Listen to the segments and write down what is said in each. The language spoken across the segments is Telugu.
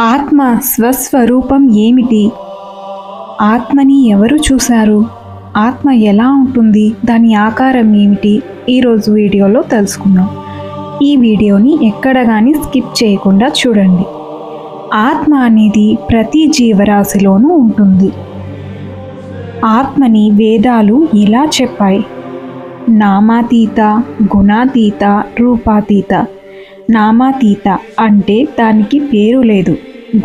ఆత్మ స్వస్వరూపం ఏమిటి? ఆత్మని ఎవరు చూశారు? ఆత్మ ఎలా ఉంటుంది? దాని ఆకారం ఏమిటి? ఈరోజు వీడియోలో తెలుసుకుందాం. ఈ వీడియోని ఎక్కడ కానీ స్కిప్ చేయకుండా చూడండి. ఆత్మ అనేది ప్రతి జీవరాశిలోనూ ఉంటుంది. ఆత్మని వేదాలు ఇలా చెప్పాయి: నామాతీత, గుణాతీత, రూపాతీత. నామాతీత అంటే దానికి పేరు లేదు.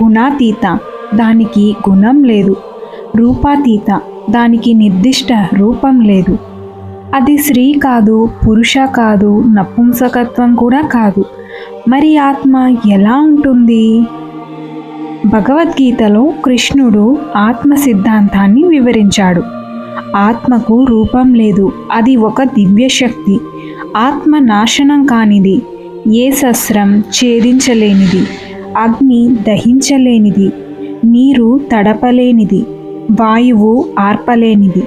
గుణాతీత దానికి గుణం లేదు. రూపాతీత దానికి నిర్దిష్ట రూపం లేదు. అది స్త్రీ కాదు, పురుష కాదు, నపుంసకత్వం కూడా కాదు. మరి ఆత్మ ఎలా ఉంటుంది? భగవద్గీతలో కృష్ణుడు ఆత్మ సిద్ధాంతాన్ని వివరించాడు. ఆత్మకు రూపం లేదు, అది ఒక దివ్యశక్తి. ఆత్మ నాశనం కానిది, ఏ శస్త్రం ఛేదించలేనిది, అగ్ని దహించలేనిది, నీరు తడపలేనిది, వాయువు ఆర్పలేనిది.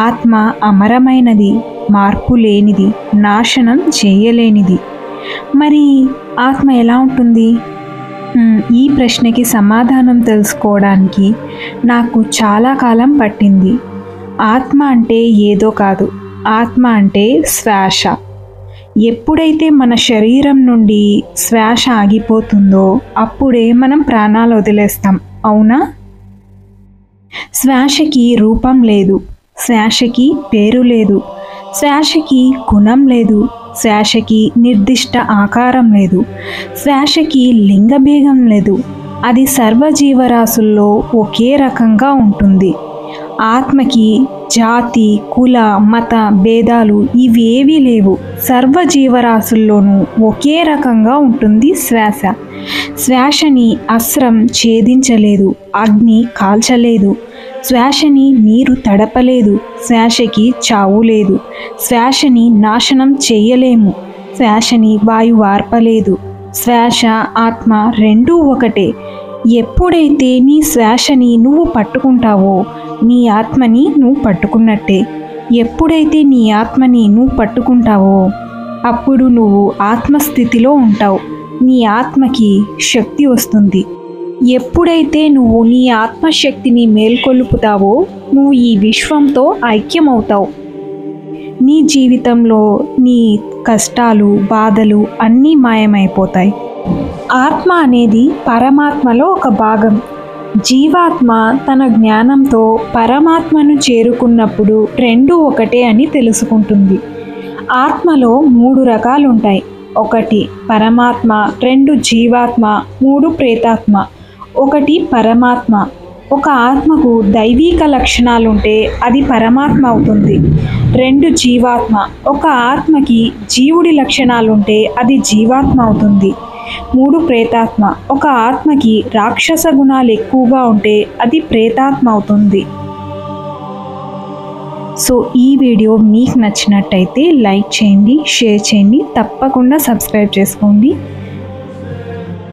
ఆత్మ అమరమైనది, మార్పు లేనిది, నాశనం చేయలేనిది. మరి ఆత్మ ఎలా ఉంటుంది? ఈ ప్రశ్నకి సమాధానం తెలుసుకోవడానికి నాకు చాలా కాలం పట్టింది. ఆత్మ అంటే ఏదో కాదు, ఆత్మ అంటే శ్వాస. ఎప్పుడైతే మన శరీరం నుండి శ్వాస ఆగిపోతుందో అప్పుడే మనం ప్రాణాలు వదిలేస్తాం, అవునా? శ్వాసకి రూపం లేదు, శ్వాసకి పేరు లేదు, శ్వాసకి గుణం లేదు, శ్వాసకి నిర్దిష్ట ఆకారం లేదు, శ్వాసకి లింగభేదం లేదు. అది సర్వజీవరాశుల్లో ఒకే రకంగా ఉంటుంది. ఆత్మకి జాతి, కుల, మత భేదాలు ఇవేవీ లేవు. సర్వజీవరాశుల్లోనూ ఒకే రకంగా ఉంటుంది శ్వాస. శ్వాసని అస్త్రం ఛేదించలేదు, అగ్ని కాల్చలేదు. శ్వాసని నీరు తడపలేదు, శ్వాసకి చావు లేదు. శ్వాసని నాశనం చేయలేము, శ్వాసని వాయువు ఆర్పలేదు. శ్వాస, ఆత్మ రెండూ ఒకటే. ఎప్పుడైతే నీ శ్వాసని నువ్వు పట్టుకుంటావో నీ ఆత్మని నువ్వు పట్టుకున్నట్టే. ఎప్పుడైతే నీ ఆత్మని నువ్వు పట్టుకుంటావో అప్పుడు నువ్వు ఆత్మస్థితిలో ఉంటావు. నీ ఆత్మకి శక్తి వస్తుంది. ఎప్పుడైతే నువ్వు నీ ఆత్మశక్తిని మేల్కొలుపుతావో నువ్వు ఈ విశ్వంతో ఐక్యమవుతావు. నీ జీవితంలో నీ కష్టాలు, బాధలు అన్నీ మాయమైపోతాయి. ఆత్మ అనేది పరమాత్మలో ఒక భాగం. జీవాత్మ తన జ్ఞానంతో పరమాత్మను చేరుకున్నప్పుడు రెండూ ఒకటే అని తెలుసుకుంటుంది. ఆత్మలో 3 రకాలుంటాయి. 1 పరమాత్మ, 2 జీవాత్మ, 3 ప్రేతాత్మ. 1 పరమాత్మ. ఒక ఆత్మకు దైవీక లక్షణాలుంటే అది పరమాత్మ అవుతుంది. 2 జీవాత్మ. ఒక ఆత్మకి జీవుడి లక్షణాలుంటే అది జీవాత్మ అవుతుంది. 3 ప్రేతాత్మ. ఒక ఆత్మకి రాక్షస గుణాలు ఎక్కువగా ఉంటే అది ప్రేతాత్మ అవుతుంది. సో ఈ వీడియో మీకు నచ్చినట్టయితే లైక్ చేయండి, షేర్ చేయండి, తప్పకుండా సబ్స్క్రైబ్ చేసుకోండి.